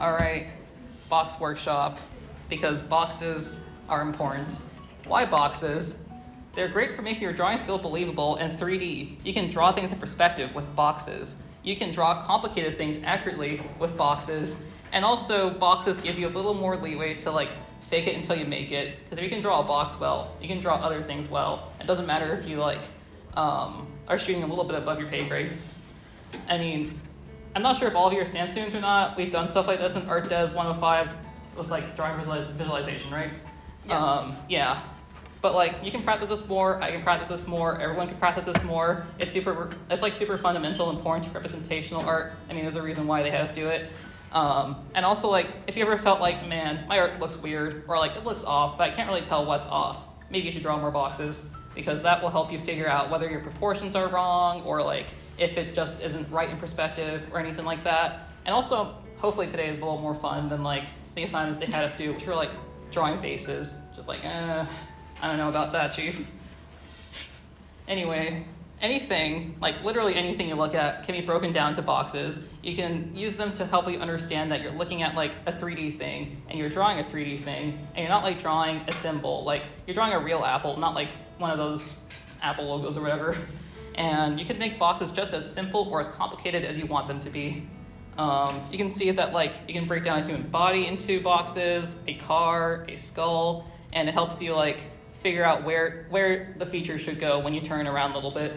All right, box workshop, because boxes are important. Why boxes? They're great for making your drawings feel believable and 3D. You can draw things in perspective with boxes. You can draw complicated things accurately with boxes. And also, boxes give you a little more leeway to fake it until you make it. Because if you can draw a box well, you can draw other things well. It doesn't matter if you are shooting a little bit above your pay grade. I mean, I'm not sure if all of you are STEM students or not. We've done stuff like this in ArtDes 105. It was drawing visualization, right? Yeah. But you can practice this more. I can practice this more. Everyone can practice this more. It's super fundamental, important to representational art. I mean, there's a reason why they had us do it. And also, if you ever felt man, my art looks weird, or it looks off, but I can't really tell what's off, maybe you should draw more boxes, because that will help you figure out whether your proportions are wrong, or if it just isn't right in perspective, or anything like that. And also, hopefully today is a little more fun than the assignments they had us do, which were drawing faces. Just I don't know about that, Chief. Anyway, anything, literally anything you look at can be broken down to boxes. You can use them to help you understand that you're looking at a 3D thing, and you're drawing a 3D thing, and you're not drawing a symbol. You're drawing a real apple, not one of those Apple logos or whatever. And you can make boxes just as simple or as complicated as you want them to be. You can see that you can break down a human body into boxes, a car, a skull, and it helps you figure out where the features should go when you turn around a little bit.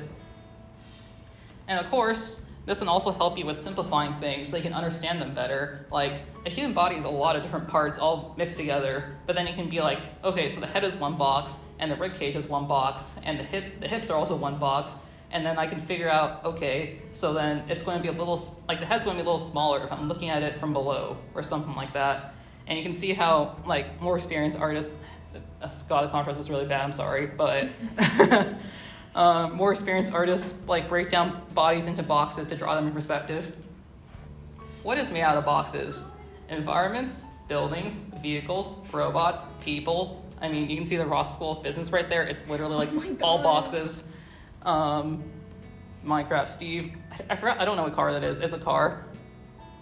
And of course, this can also help you with simplifying things so you can understand them better. A human body is a lot of different parts all mixed together, but then you can be okay, so the head is one box, and the rib cage is one box, and the hips are also one box, and then I can figure out, okay, so then it's going to be a little, the head's going to be a little smaller if I'm looking at it from below, or something like that. And you can see how, more experienced artists, God, the contrast is really bad, I'm sorry, but more experienced artists break down bodies into boxes to draw them in perspective. What is made out of boxes? Environments, buildings, vehicles, robots, people. I mean, you can see the Ross School of Business right there. It's literally all boxes. Minecraft Steve. I forgot, I don't know what car that is. It's a car.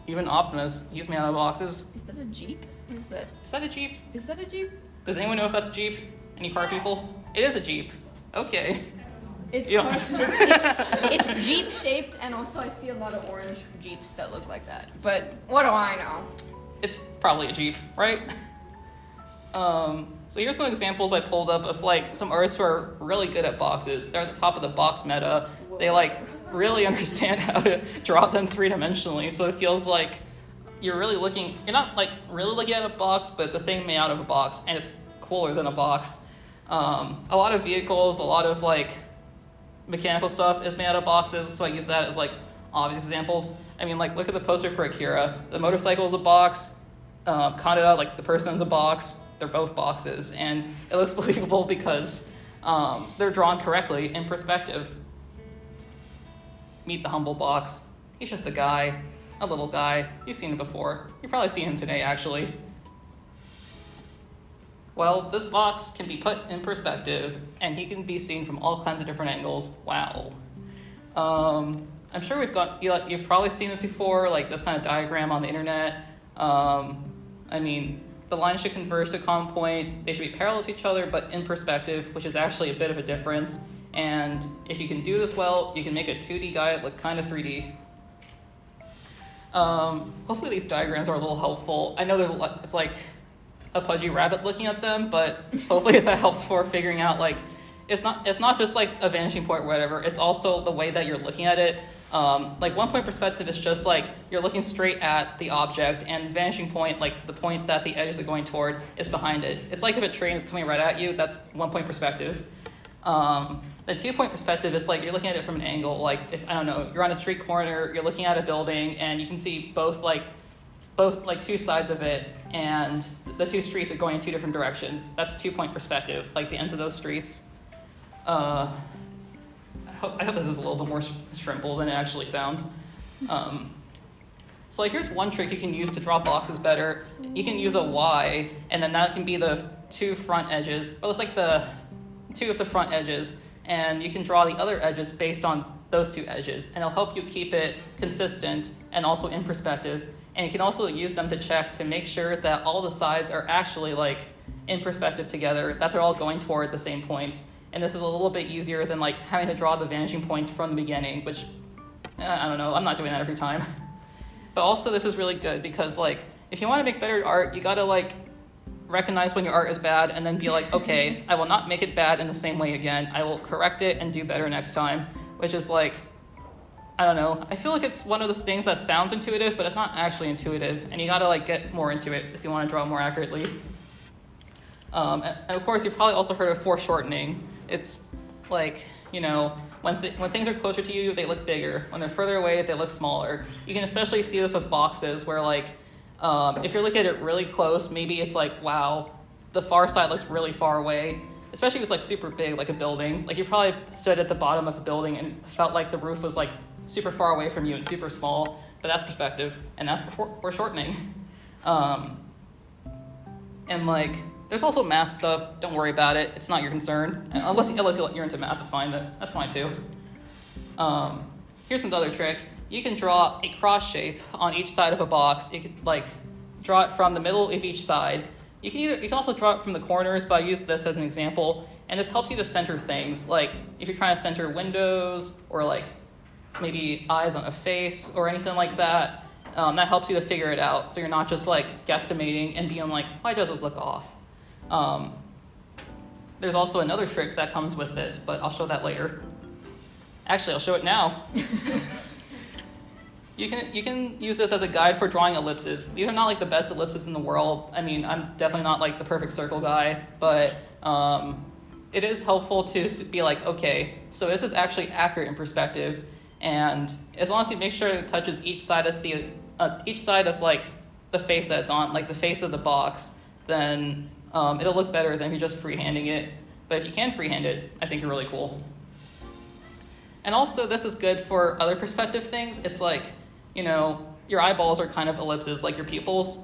Even Optimus, he's made out of boxes. Is that a Jeep? What is that? Is that a Jeep? Is that a Jeep? Does anyone know if that's a Jeep? Any car people? It is a Jeep. Okay. It's Jeep shaped, and also I see a lot of orange Jeeps that look like that. But what do I know? It's probably a Jeep, right? So here's some examples I pulled up of some artists who are really good at boxes. They're at the top of the box meta. They really understand how to draw them three-dimensionally, so it feels you're not really looking at a box, but it's a thing made out of a box, and it's cooler than a box. A lot of vehicles, a lot of mechanical stuff is made out of boxes, so I use that as obvious examples. I mean, look at the poster for Akira. The motorcycle is a box. Kaneda, the person is a box. They're both boxes, and it looks believable because they're drawn correctly in perspective. Meet the humble box. He's just a guy, a little guy. You've seen it before. You've probably seen him today, actually. Well, this box can be put in perspective, and he can be seen from all kinds of different angles. Wow. I'm sure you've probably seen this before, this kind of diagram on the internet. I mean, the lines should converge to a common point. They should be parallel to each other, but in perspective, which is actually a bit of a difference. And if you can do this well, you can make a 2D guy look kind of 3D. Hopefully these diagrams are a little helpful. I know it's a pudgy rabbit looking at them, but hopefully that helps for figuring out it's not just a vanishing point or whatever. It's also the way that you're looking at it. 1 point perspective is just you're looking straight at the object, and vanishing point, the point that the edges are going toward, is behind it. It's if a train is coming right at you, that's 1 point perspective. The 2 point perspective is you're looking at it from an angle. If, I don't know, you're on a street corner, you're looking at a building, and you can see both two sides of it, and the two streets are going in two different directions. That's 2 point perspective, the ends of those streets. I hope this is a little bit more shrimpable than it actually sounds. So here's one trick you can use to draw boxes better. You can use a Y, and then that can be the two front edges. Well, it's the two of the front edges, and you can draw the other edges based on those two edges, and it'll help you keep it consistent and also in perspective. And you can also use them to check to make sure that all the sides are actually like in perspective together, that they're all going toward the same points. And this is a little bit easier than like having to draw the vanishing points from the beginning, which I don't know, I'm not doing that every time. But also this is really good because like if you want to make better art, you gotta like recognize when your art is bad and then be like, okay, I will not make it bad in the same way again. I will correct it and do better next time, which is like, I don't know. I feel like it's one of those things that sounds intuitive, but it's not actually intuitive, and you gotta like get more into it if you want to draw more accurately. And of course, you've probably also heard of foreshortening. It's like, you know, when things are closer to you, they look bigger. When they're further away, they look smaller. You can especially see this with boxes where like, if you're looking at it really close, maybe it's like, wow, the far side looks really far away. Especially if it's like super big, like a building. Like you probably stood at the bottom of a building and felt like the roof was like super far away from you and super small, but that's perspective, and that's foreshortening. And like, there's also math stuff. Don't worry about it. It's not your concern. Unless you're into math, that's fine. That's fine too. Here's another trick. You can draw a cross shape on each side of a box. You can like draw it from the middle of each side. You can also draw it from the corners, but I use this as an example. And this helps you to center things. Like if you're trying to center windows or like maybe eyes on a face or anything like that, that helps you to figure it out. So you're not just like guesstimating and being like, why does this look off? There's also another trick that comes with this, but I'll show that later. Actually, I'll show it now. You can use this as a guide for drawing ellipses. These are not like the best ellipses in the world. I mean, I'm definitely not like the perfect circle guy, but it is helpful to be like, okay, so this is actually accurate in perspective, and as long as you make sure it touches each side of like the face that it's on, like the face of the box, then it'll look better than if you're just freehanding it. But if you can freehand it, I think you're really cool. And also, this is good for other perspective things. It's like, you know, your eyeballs are kind of ellipses, like your pupils.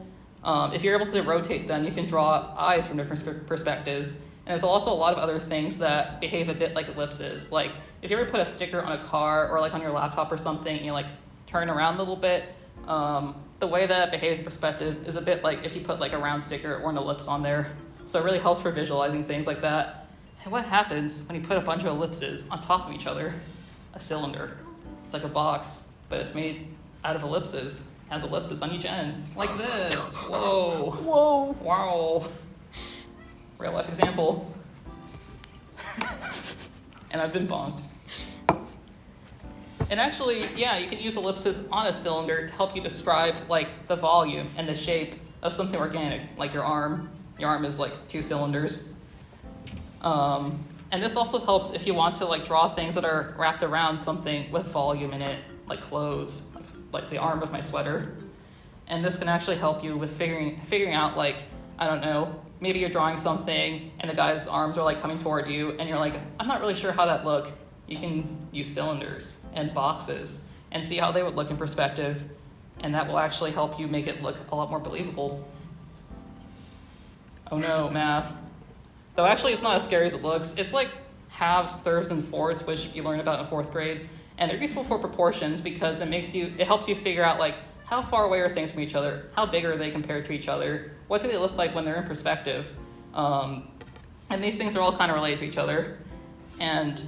If you're able to rotate them, you can draw eyes from different perspectives. And there's also a lot of other things that behave a bit like ellipses. Like, if you ever put a sticker on a car or like on your laptop or something, and you like turn around a little bit, the way that it behaves in perspective is a bit like if you put like a round sticker or an ellipse on there. So it really helps for visualizing things like that. And what happens when you put a bunch of ellipses on top of each other? A cylinder. It's like a box, but it's made out of ellipses. It has ellipses on each end, like this. Whoa. Whoa. Wow. Real life example. And I've been bonked. And actually, yeah, you can use ellipses on a cylinder to help you describe like the volume and the shape of something organic, like your arm. Your arm is like 2 cylinders. And this also helps if you want to like draw things that are wrapped around something with volume in it, like clothes, like the arm of my sweater. And this can actually help you with figuring out like, I don't know, maybe you're drawing something and the guy's arms are like coming toward you and you're like, I'm not really sure how that look. You can use cylinders and boxes and see how they would look in perspective, and that will actually help you make it look a lot more believable. Oh no, math. Though actually it's not as scary as it looks. It's like halves, thirds, and fourths, which you learn about in 4th grade. And they're useful for proportions because it helps you figure out like how far away are things from each other? How big are they compared to each other? What do they look like when they're in perspective? And these things are all kind of related to each other. And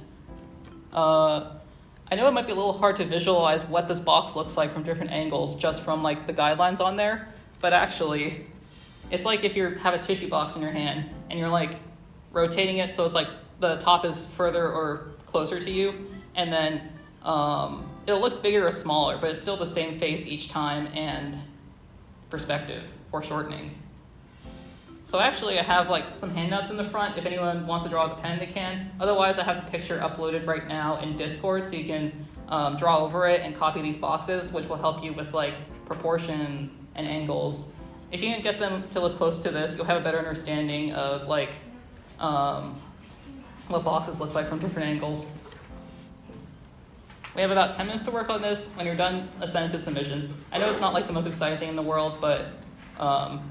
I know it might be a little hard to visualize what this box looks like from different angles just from like the guidelines on there, but actually it's like if you have a tissue box in your hand and you're like rotating it so it's like the top is further or closer to you, and then it'll look bigger or smaller, but it's still the same face each time, and perspective, foreshortening. So actually I have like some handouts in the front if anyone wants to draw with a pen they can. Otherwise I have a picture uploaded right now in Discord so you can draw over it and copy these boxes, which will help you with like proportions and angles. If you can get them to look close to this, you'll have a better understanding of like what boxes look like from different angles. We have about 10 minutes to work on this. When you're done, send it to submissions. I know it's not like the most exciting thing in the world, but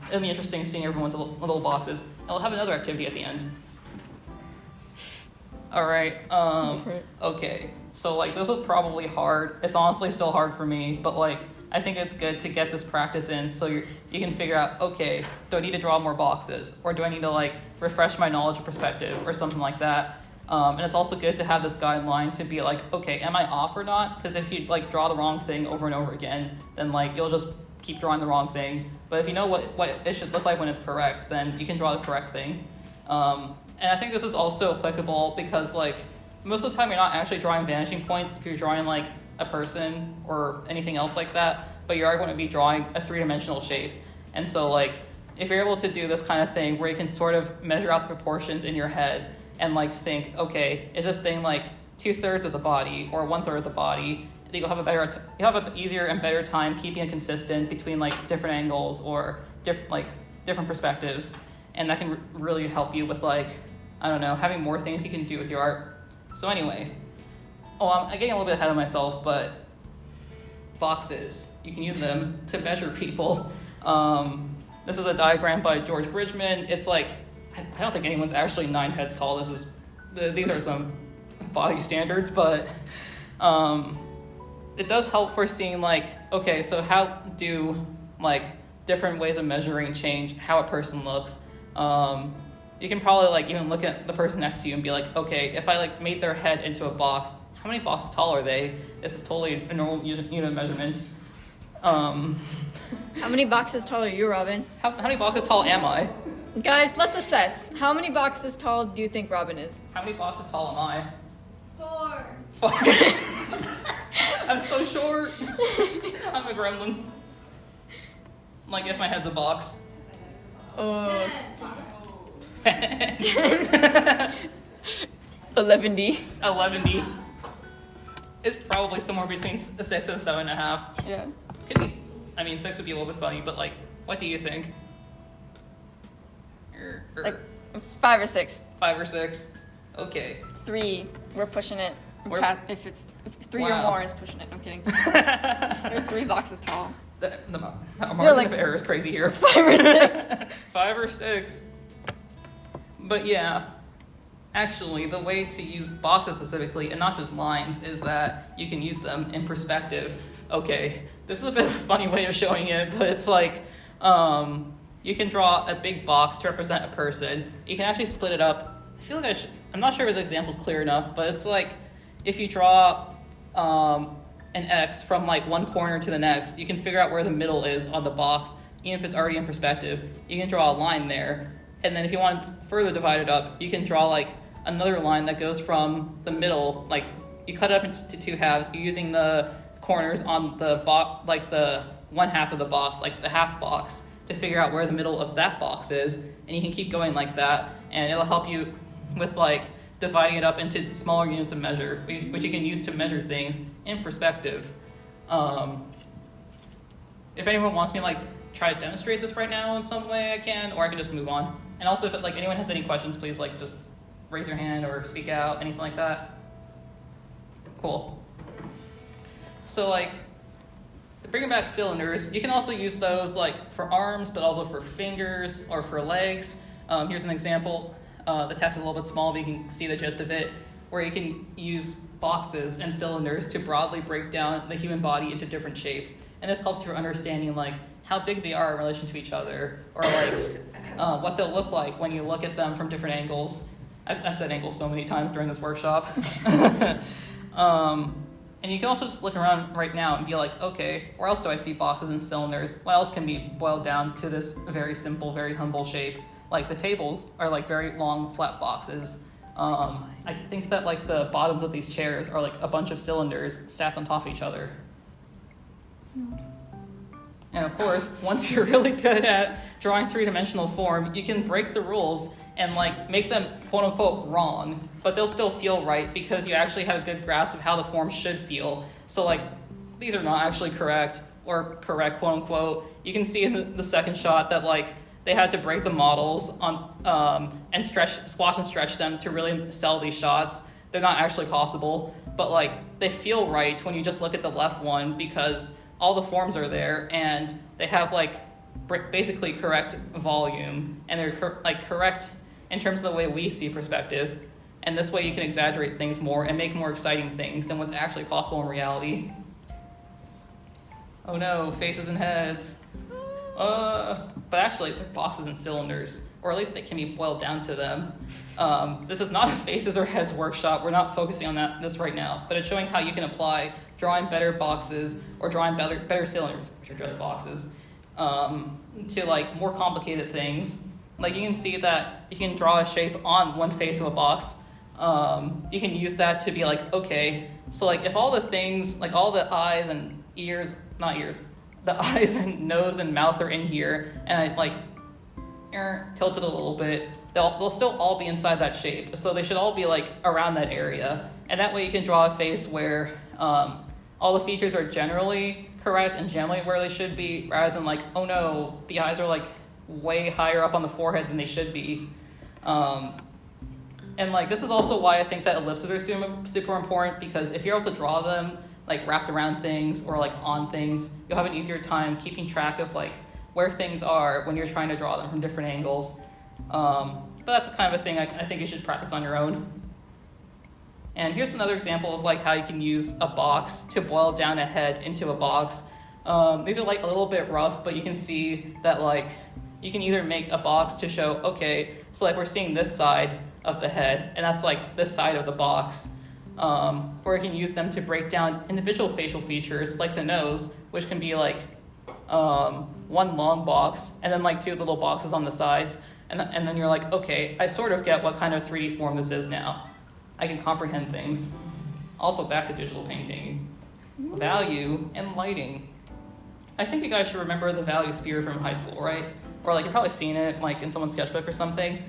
it'll be interesting seeing everyone's little boxes. And we'll have another activity at the end. All right. Okay. So like this was probably hard. It's honestly still hard for me, but like I think it's good to get this practice in so you can figure out, okay, do I need to draw more boxes? Or do I need to like refresh my knowledge of perspective or something like that? And it's also good to have this guideline to be like, okay, am I off or not? Because if you like draw the wrong thing over and over again, then like you'll just keep drawing the wrong thing. But if you know what it should look like when it's correct, then you can draw the correct thing. And I think this is also applicable because like most of the time you're not actually drawing vanishing points if you're drawing like a person or anything else like that, but you are going to be drawing a three-dimensional shape. And so like if you're able to do this kind of thing where you can sort of measure out the proportions in your head and like think, okay, is this thing like 2/3 of the body or 1/3 of the body? You'll have an easier and better time keeping it consistent between like different angles or different perspectives, and that can really help you with like, I don't know, having more things you can do with your art. So anyway, I'm getting a little bit ahead of myself, but boxes, you can use them to measure people. This is a diagram by George Bridgman. It's like, I don't think anyone's actually 9 heads tall. These are some body standards, but it does help for seeing like, okay, so how do like different ways of measuring change how a person looks? You can probably like even look at the person next to you and be like, okay, if I like made their head into a box, how many boxes tall are they? This is totally a normal unit of measurement. How many boxes tall are you, Robin? How many boxes tall am I? Guys, let's assess. How many boxes tall do you think Robin is? How many boxes tall am I? 4. 4. I'm so short. I'm a gremlin. Like if my head's a box. 11D. 11D. It's probably somewhere between 6 and 7.5. Yeah. Could be. I mean, 6 would be a little bit funny, but like, what do you think? Like 5 or 6. 5 or 6. Okay. 3. We're pushing it. If 3 or Wow. more is pushing it. I'm kidding. You're 3 boxes tall. The margin like- of error is crazy here. 5 or 6. 5 or 6. But yeah, actually, the way to use boxes specifically, and not just lines, is that you can use them in perspective. Okay, this is a bit of a funny way of showing it, but it's like, you can draw a big box to represent a person. You can actually split it up. I feel like I'm not sure if the example's clear enough, but it's like, if you draw an X from like one corner to the next, you can figure out where the middle is on the box, even if it's already in perspective. You can draw a line there, and then if you want to further divide it up, you can draw like another line that goes from the middle, like you cut it up into 2 halves, you're using the corners on the box, like the one half of the box, like the half box, to figure out where the middle of that box is, and you can keep going like that, and it'll help you with like dividing it up into smaller units of measure, which you can use to measure things in perspective. If anyone wants me to like try to demonstrate this right now in some way, I can, or I can just move on. And also, if like anyone has any questions, please like just raise your hand or speak out, anything like that. Cool. So like, to bring back cylinders, you can also use those like for arms, but also for fingers or for legs. Here's an example. The text is a little bit small, but you can see the gist of it, where you can use boxes and cylinders to broadly break down the human body into different shapes. And this helps for understanding like how big they are in relation to each other, or like what they'll look like when you look at them from different angles. I've said angles so many times during this workshop. And you can also just look around right now and be like, okay, where else do I see boxes and cylinders? What else can be boiled down to this very simple, very humble shape? Like the tables are like very long, flat boxes. I think that like the bottoms of these chairs are like a bunch of cylinders stacked on top of each other. And of course, once you're really good at drawing three-dimensional form, you can break the rules and like make them quote-unquote wrong, but they'll still feel right because you actually have a good grasp of how the form should feel. So like, these are not actually correct, or correct quote-unquote. You can see in the second shot that like, they had to break the models on and squash and stretch them to really sell these shots. They're not actually possible, but like, they feel right when you just look at the left one because all the forms are there and they have like basically correct volume, and they're correct in terms of the way we see perspective. And this way you can exaggerate things more and make more exciting things than what's actually possible in reality. Oh no, faces and heads. But actually, they're boxes and cylinders, or at least they can be boiled down to them. This is not a faces or heads workshop. We're not focusing on this right now, but it's showing how you can apply drawing better boxes or drawing better cylinders, which are just boxes, to like more complicated things. Like you can see that you can draw a shape on one face of a box. You can use that to be like, okay, so like if all the things, like all the eyes and ears, not ears, the eyes and nose and mouth are in here, and I like tilt it a little bit, they'll still all be inside that shape. So they should all be like around that area. And that way you can draw a face where all the features are generally correct and generally where they should be, rather than like, oh no, the eyes are like way higher up on the forehead than they should be. And like this is also why I think that ellipses are super important, because if you're able to draw them like wrapped around things or like on things, you'll have an easier time keeping track of like where things are when you're trying to draw them from different angles. But that's kind of a thing I think you should practice on your own. And here's another example of like how you can use a box to boil down a head into a box. These are like a little bit rough, but you can see that like you can either make a box to show, okay, so like we're seeing this side of the head, and that's like this side of the box. Or you can use them to break down individual facial features, like the nose, which can be like one long box, and then like two little boxes on the sides. And then you're like, okay, I sort of get what kind of 3D form this is now. I can comprehend things. Also, back to digital painting. Value and lighting. I think you guys should remember the value sphere from high school, right? Or like you've probably seen it like in someone's sketchbook or something.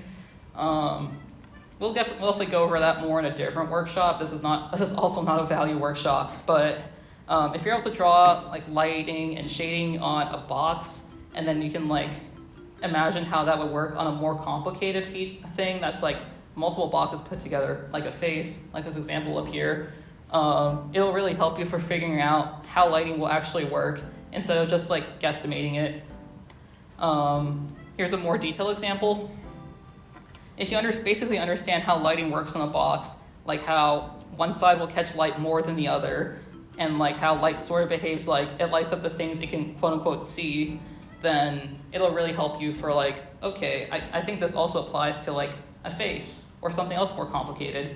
We'll definitely go over that more in a different workshop. This is also not a value workshop, but if you're able to draw like lighting and shading on a box, and then you can like imagine how that would work on a more complicated thing that's like multiple boxes put together, like a face, like this example up here, it'll really help you for figuring out how lighting will actually work instead of just like guesstimating it. Here's a more detailed example. If you basically understand how lighting works on a box, like how one side will catch light more than the other, and like how light sort of behaves like it lights up the things it can quote unquote see, then it'll really help you for like, okay, I think this also applies to like a face or something else more complicated.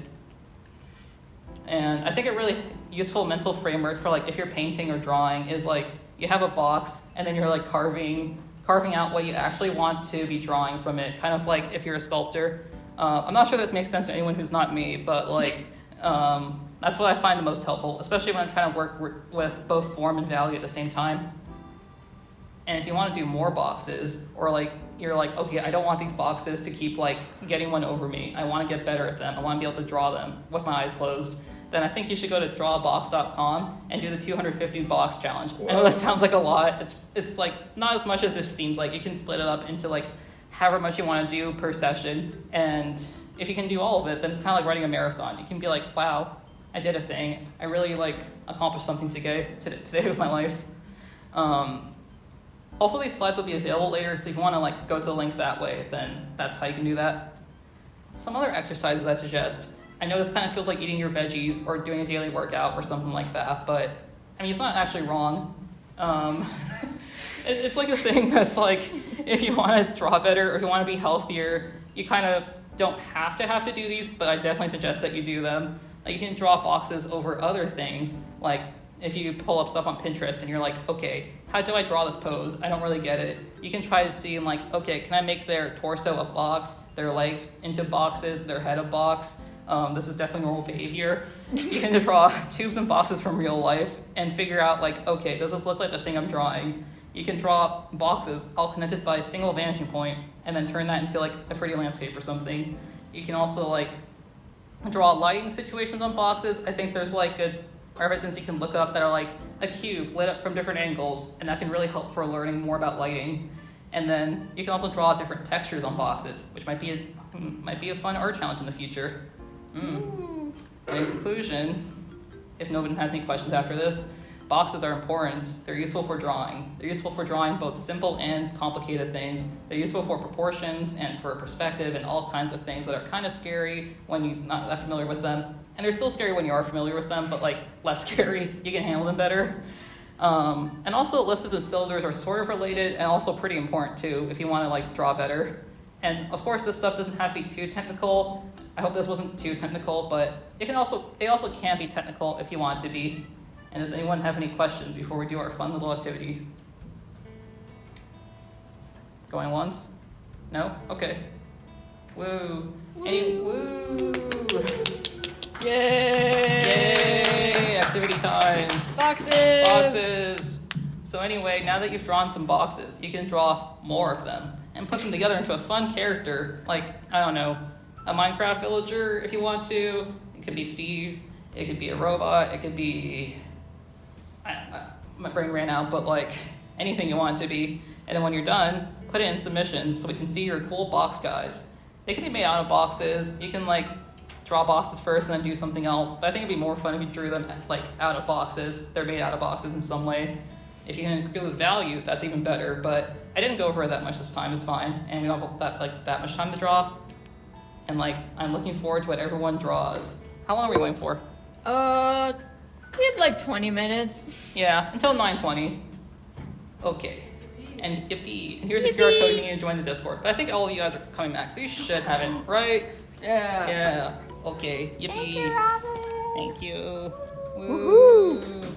And I think a really useful mental framework for like if you're painting or drawing is like you have a box and then you're like carving out what you actually want to be drawing from it, kind of like if you're a sculptor. I'm not sure this makes sense to anyone who's not me, but like that's what I find the most helpful, especially when I'm trying to work with both form and value at the same time. And if you want to do more boxes, or like you're like, okay, I don't want these boxes to keep like getting one over me. I want to get better at them. I want to be able to draw them with my eyes closed. Then I think you should go to drawbox.com and do the 250 box challenge. Whoa. I know that sounds like a lot. It's like not as much as it seems like. You can split it up into like however much you want to do per session. And if you can do all of it, then it's kind of like running a marathon. You can be like, wow, I did a thing. I really like accomplished something today with my life. Also, these slides will be available later, so if you want to like go to the link that way, then that's how you can do that. Some other exercises I suggest. I know this kind of feels like eating your veggies or doing a daily workout or something like that, but I mean, it's not actually wrong. It's like a thing that's like, if you want to draw better or if you want to be healthier, you kind of don't have to do these, but I definitely suggest that you do them. Like you can draw boxes over other things, like if you pull up stuff on Pinterest and you're like, okay, how do I draw this pose? I don't really get it. You can try to see like, okay, can I make their torso a box, their legs into boxes, their head a box? This is definitely normal behavior. You can draw tubes and boxes from real life and figure out like, okay, does this look like the thing I'm drawing? You can draw boxes all connected by a single vanishing point and then turn that into like a pretty landscape or something. You can also like draw lighting situations on boxes. I think there's like good references you can look up that are like a cube lit up from different angles, and that can really help for learning more about lighting. And then you can also draw different textures on boxes, which might be a fun art challenge in the future. In conclusion, if nobody has any questions after this, boxes are important. They're useful for drawing. They're useful for drawing both simple and complicated things. They're useful for proportions and for perspective and all kinds of things that are kind of scary when you're not that familiar with them. And they're still scary when you are familiar with them, but like less scary. You can handle them better. And also ellipses and cylinders are sort of related and also pretty important too if you want to like draw better. And of course, this stuff doesn't have to be too technical. I hope this wasn't too technical, but it also can be technical if you want it to be. And does anyone have any questions before we do our fun little activity? Going once? No? Okay. Woo. Woo. Yay! Activity time. Boxes. So anyway, now that you've drawn some boxes, you can draw more of them and put them together into a fun character. Like, I don't know, a Minecraft villager if you want to. It could be Steve. It could be a robot. It could be... my brain ran out, but like anything you want it to be. And then when you're done, put it in submissions so we can see your cool box guys. They can be made out of boxes. You can like draw boxes first and then do something else. But I think it'd be more fun if you drew them like out of boxes. They're made out of boxes in some way. If you can include value, that's even better. But I didn't go over it that much this time. It's fine, and we don't have that much time to draw. And like I'm looking forward to what everyone draws. How long are we going for? We have like 20 minutes. Yeah, until 9:20. Okay. And yippee. And here's a QR code you need to join the Discord. But I think all of you guys are coming back, so you should have it, right? Yeah. Okay. Yippee. Thank you, Robert. Thank you. Woohoo.